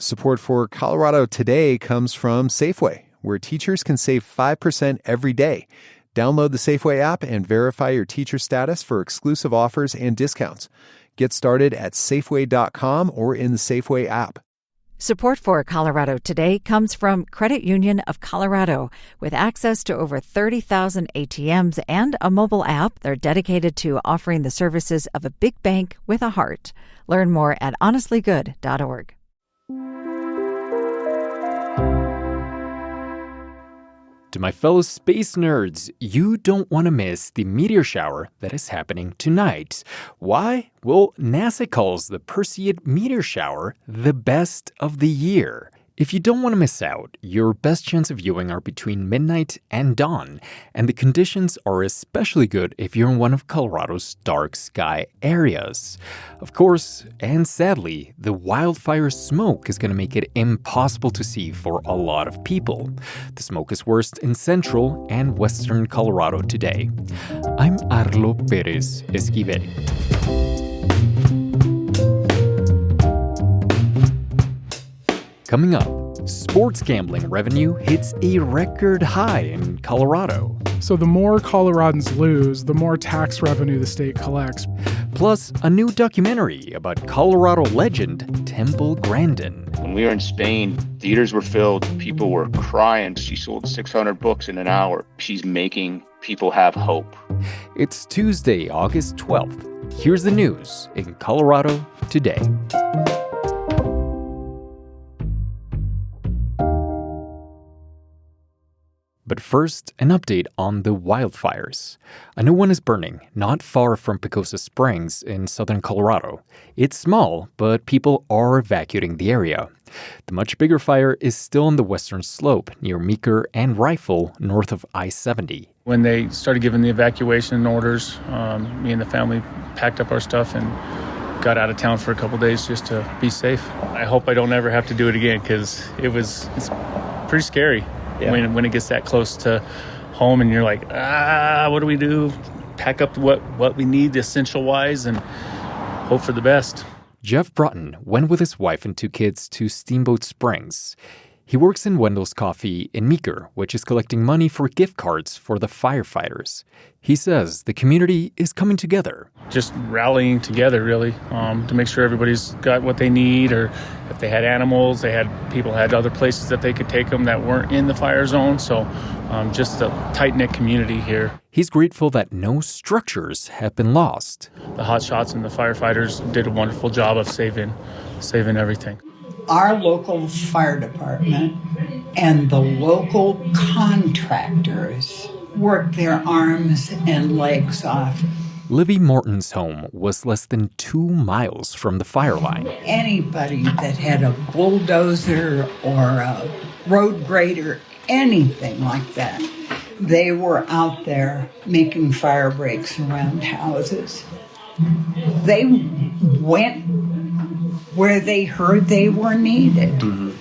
Support for Colorado Today comes from Safeway, where teachers can save 5% every day. Download the Safeway app and verify your teacher status for exclusive offers and discounts. Get started at Safeway.com or in the Safeway app. Support for Colorado Today comes from Credit Union of Colorado. With access to over 30,000 ATMs and a mobile app, they're dedicated to offering the services of a big bank with a heart. Learn more at honestlygood.org. To my fellow space nerds, you don't want to miss the meteor shower that is happening tonight. Why? Well, NASA calls the Perseid meteor shower the best of the year. If you don't want to miss out, your best chance of viewing are between midnight and dawn, and the conditions are especially good if you're in one of Colorado's dark sky areas. Of course, and sadly, the wildfire smoke is going to make it impossible to see for a lot of people. The smoke is worst in central and western Colorado today. I'm Arlo Pérez Esquivel. Coming up, sports gambling revenue hits a record high in Colorado. So the more Coloradans lose, the more tax revenue the state collects. Plus, a new documentary about Colorado legend Temple Grandin. When we were in Spain, theaters were filled, people were crying. She sold 600 books in an hour. She's making people have hope. It's Tuesday, August 12th. Here's the news in Colorado today. But first, an update on the wildfires. A new one is burning not far from Pagosa Springs in southern Colorado. It's small, but people are evacuating the area. The much bigger fire is still on the western slope near Meeker and Rifle north of I-70. When they started giving the evacuation orders, me and the family packed up our stuff and got out of town for a couple days just to be safe. I hope I don't ever have to do it again because it's pretty scary. Yeah. When it gets that close to home and you're like, what do we do? Pack up what we need essential-wise and hope for the best. Jeff Broughton went with his wife and two kids to Steamboat Springs. He works in Wendell's Coffee in Meeker, which is collecting money for gift cards for the firefighters. He says the community is coming together. Just rallying together, really, to make sure everybody's got what they need, or if they had animals, people had other places that they could take them that weren't in the fire zone. So just a tight-knit community here. He's grateful that no structures have been lost. The hot shots and the firefighters did a wonderful job of saving everything. Our local fire department and the local contractors worked their arms and legs off. Livy Morton's home was less than 2 miles from the fire line. Anybody that had a bulldozer or a road grader, anything like that, they were out there making fire breaks around houses. They went where they heard they were needed. Mm-hmm.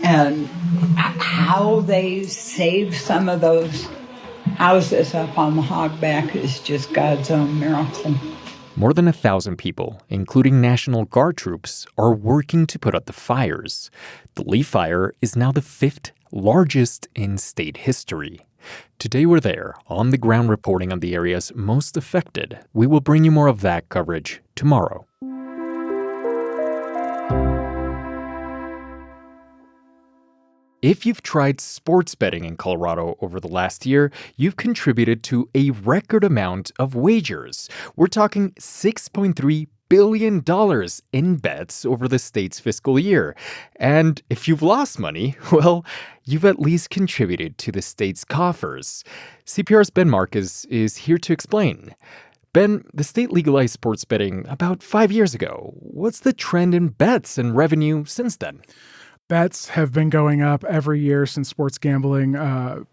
And how they saved some of those houses up on the hogback is just God's own miracle. More than 1,000 people, including National Guard troops, are working to put out the fires. The Lee Fire is now the 5th largest in state history. Today we're there, on the ground reporting on the areas most affected. We will bring you more of that coverage tomorrow. If you've tried sports betting in Colorado over the last year, you've contributed to a record amount of wagers. We're talking $6.3 billion in bets over the state's fiscal year. And if you've lost money, well, you've at least contributed to the state's coffers. CPR's Ben Marcus is here to explain. Ben, the state legalized sports betting about 5 years ago. What's the trend in bets and revenue since then? Bets have been going up every year since sports gambling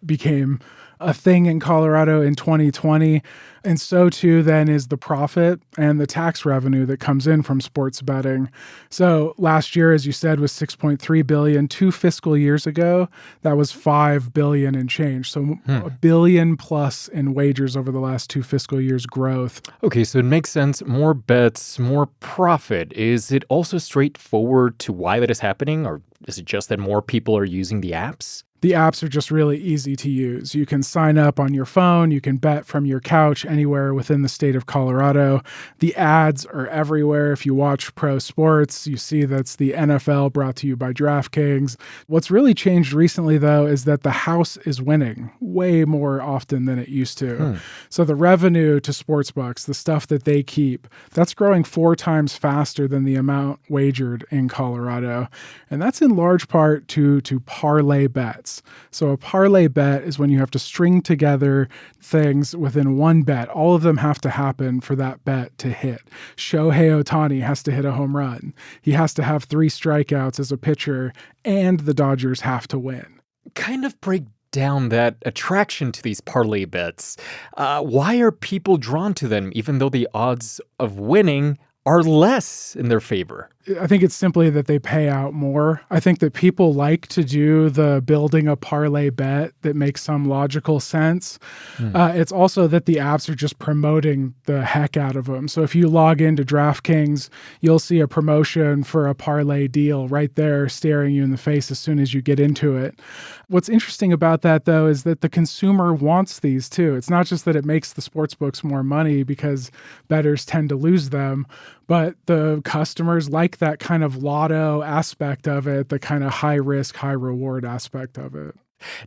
became a thing in Colorado in 2020. And so too then is the profit and the tax revenue that comes in from sports betting. So last year, as you said, was $6.3 billion. 2 fiscal years ago, that was $5 billion and change. So $1 billion plus in wagers over the last 2 fiscal years growth. Okay, so it makes sense. More bets, more profit. Is it also straightforward to why that is happening, or is it just that more people are using the apps? The apps are just really easy to use. You can sign up on your phone. You can bet from your couch anywhere within the state of Colorado. The ads are everywhere. If you watch pro sports, you see that's the NFL brought to you by DraftKings. What's really changed recently, though, is that the house is winning way more often than it used to. So the revenue to sportsbooks, the stuff that they keep, that's growing 4 times faster than the amount wagered in Colorado. And that's in large part to parlay bets. So a parlay bet is when you have to string together things within one bet. All of them have to happen for that bet to hit. Shohei Ohtani has to hit a home run. He has to have 3 strikeouts as a pitcher, and the Dodgers have to win. Kind of break down that attraction to these parlay bets. Why are people drawn to them, even though the odds of winning are less in their favor? I think it's simply that they pay out more. I think that people like to do the building a parlay bet that makes some logical sense. It's also that the apps are just promoting the heck out of them. So if you log into DraftKings, you'll see a promotion for a parlay deal right there staring you in the face as soon as you get into it. What's interesting about that, though, is that the consumer wants these too. It's not just that it makes the sports books more money because bettors tend to lose them, but the customers like that kind of lotto aspect of it, the kind of high risk, high reward aspect of it.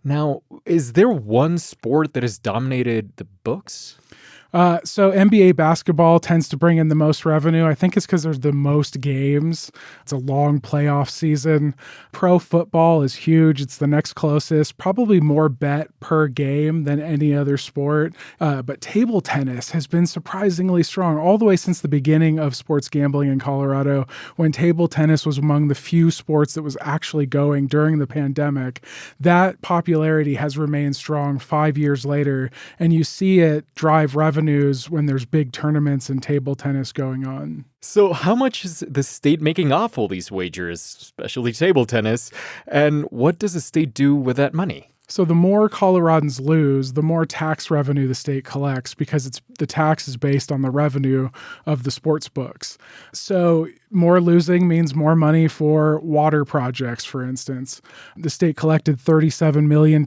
Now, is there one sport that has dominated the books? So NBA basketball tends to bring in the most revenue. I think it's because there's the most games. It's a long playoff season. Pro football is huge. It's the next closest, probably more bet per game than any other sport. But table tennis has been surprisingly strong all the way since the beginning of sports gambling in Colorado, when table tennis was among the few sports that was actually going during the pandemic. That popularity has remained strong 5 years later, and you see it drive revenue when there's big tournaments and table tennis going on. So how much is the state making off all these wagers, especially table tennis? And what does the state do with that money? So the more Coloradans lose, the more tax revenue the state collects, because the tax is based on the revenue of the sports books. So more losing means more money for water projects, for instance. The state collected $37 million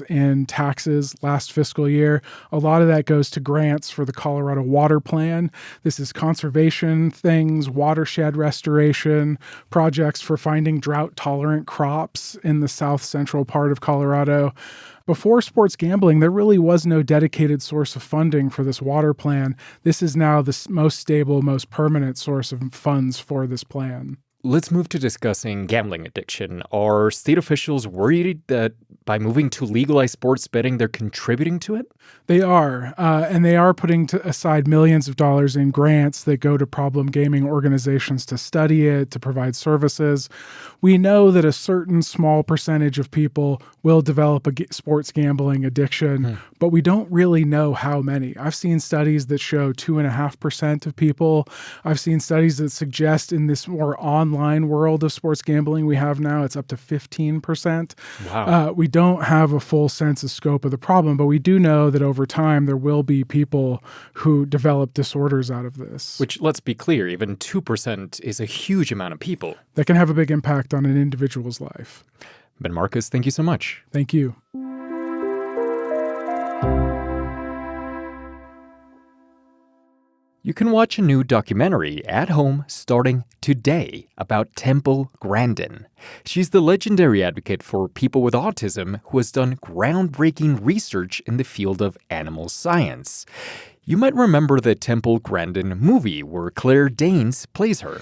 in taxes last fiscal year. A lot of that goes to grants for the Colorado Water Plan. This is conservation things, watershed restoration, projects for finding drought-tolerant crops in the south central part of Colorado. Before sports gambling, there really was no dedicated source of funding for this water plan. This is now the most stable, most permanent source of funds for this plan. Let's move to discussing gambling addiction. Are state officials worried that by moving to legalized sports betting, they're contributing to it? They are, and they are putting aside millions of dollars in grants that go to problem gaming organizations to study it, to provide services. We know that a certain small percentage of people will develop a sports gambling addiction, but we don't really know how many. I've seen studies that show 2.5% of people. I've seen studies that suggest in this more online world of sports gambling we have now, it's up to 15%. Wow. We don't have a full sense of scope of the problem, but we do know that over time there will be people who develop disorders out of this. Which, let's be clear, even 2% is a huge amount of people. That can have a big impact on an individual's life. Ben Marcus, thank you so much. Thank you. You can watch a new documentary at home starting today about Temple Grandin. She's the legendary advocate for people with autism who has done groundbreaking research in the field of animal science. You might remember the Temple Grandin movie where Claire Danes plays her.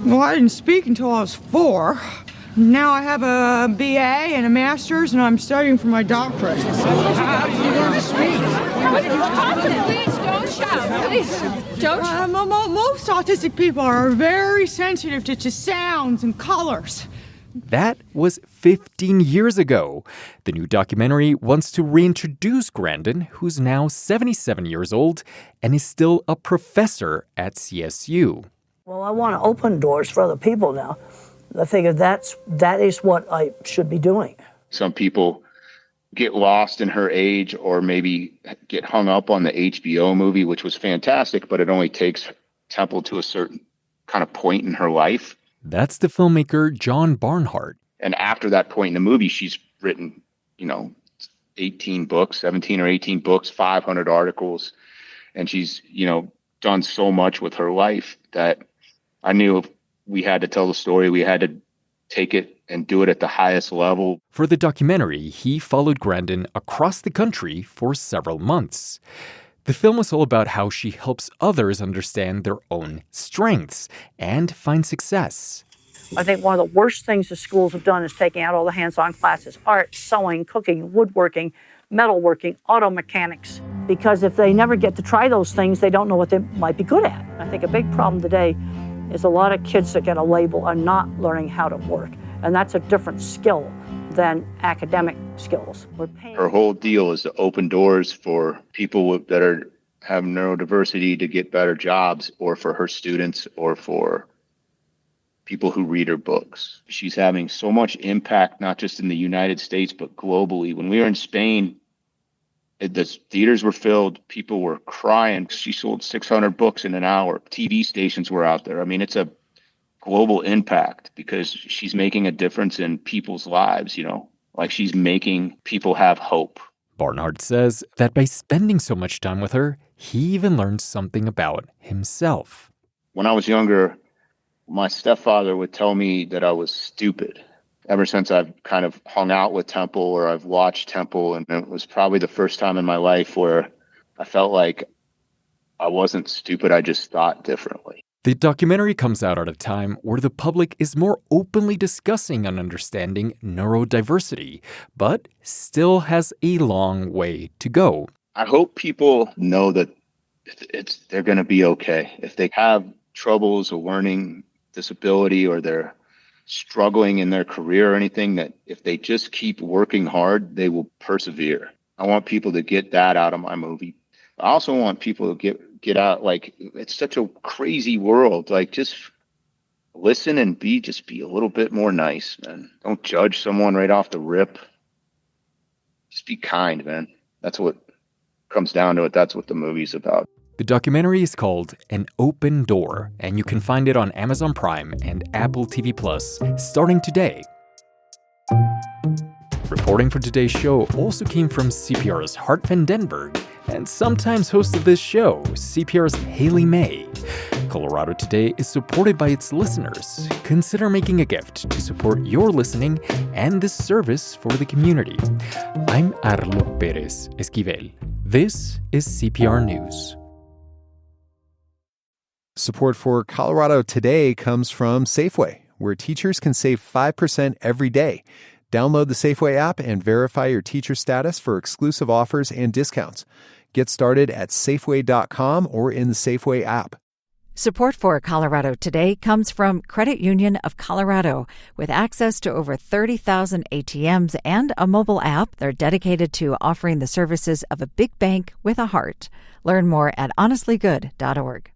Well, I didn't speak until I was 4. Now I have a BA and a master's, and I'm studying for my doctorate. How did you learn to speak? Please don't shout. Please don't shout. Most autistic people are very sensitive to sounds and colors. That was 15 years ago. The new documentary wants to reintroduce Grandin, who's now 77 years old and is still a professor at CSU. Well, I want to open doors for other people now. I figure that is what I should be doing. Some people get lost in her age or maybe get hung up on the HBO movie, which was fantastic, but it only takes Temple to a certain kind of point in her life. That's the filmmaker John Barnhart. And after that point in the movie, she's written, 18 books, 17 or 18 books, 500 articles. And she's, done so much with her life that I knew if we had to tell the story, we had to take it and do it at the highest level. For the documentary, he followed Grandin across the country for several months. The film was all about how she helps others understand their own strengths and find success. I think one of the worst things the schools have done is taking out all the hands-on classes, art, sewing, cooking, woodworking, metalworking, auto mechanics. Because if they never get to try those things, they don't know what they might be good at. I think a big problem today is a lot of kids that get a label are not learning how to work. And that's a different skill than academic skills. Her whole deal is to open doors for people that have neurodiversity to get better jobs, or for her students, or for people who read her books. She's having so much impact, not just in the United States, but globally. When we were in Spain, the theaters were filled. People were crying. She sold 600 books in an hour. TV stations were out there. I mean, it's a global impact because she's making a difference in people's lives, like she's making people have hope. Barnhart says that by spending so much time with her, he even learned something about himself. When I was younger, my stepfather would tell me that I was stupid. Ever since I've kind of hung out with Temple or I've watched Temple, and it was probably the first time in my life where I felt like I wasn't stupid, I just thought differently. The documentary comes out at a time where the public is more openly discussing and understanding neurodiversity, but still has a long way to go. I hope people know that they're going to be okay. If they have troubles, a learning disability, or they're struggling in their career or anything, that if they just keep working hard, they will persevere. I want people to get that out of my movie. I also want people to get out, like, it's such a crazy world. Like, just listen and be a little bit more nice, man. Don't judge someone right off the rip. Just be kind, man. That's what comes down to it. That's what the movie's about. The documentary is called An Open Door, and you can find it on Amazon Prime and Apple TV Plus starting today. Reporting for today's show also came from CPR's Hart Van Denberg and sometimes host of this show, CPR's Haley May. Colorado Today is supported by its listeners. Consider making a gift to support your listening and this service for the community. I'm Arlo Perez Esquivel. This is CPR News. Support for Colorado Today comes from Safeway, where teachers can save 5% every day. Download the Safeway app and verify your teacher status for exclusive offers and discounts. Get started at Safeway.com or in the Safeway app. Support for Colorado Today comes from Credit Union of Colorado. With access to over 30,000 ATMs and a mobile app, they're dedicated to offering the services of a big bank with a heart. Learn more at honestlygood.org.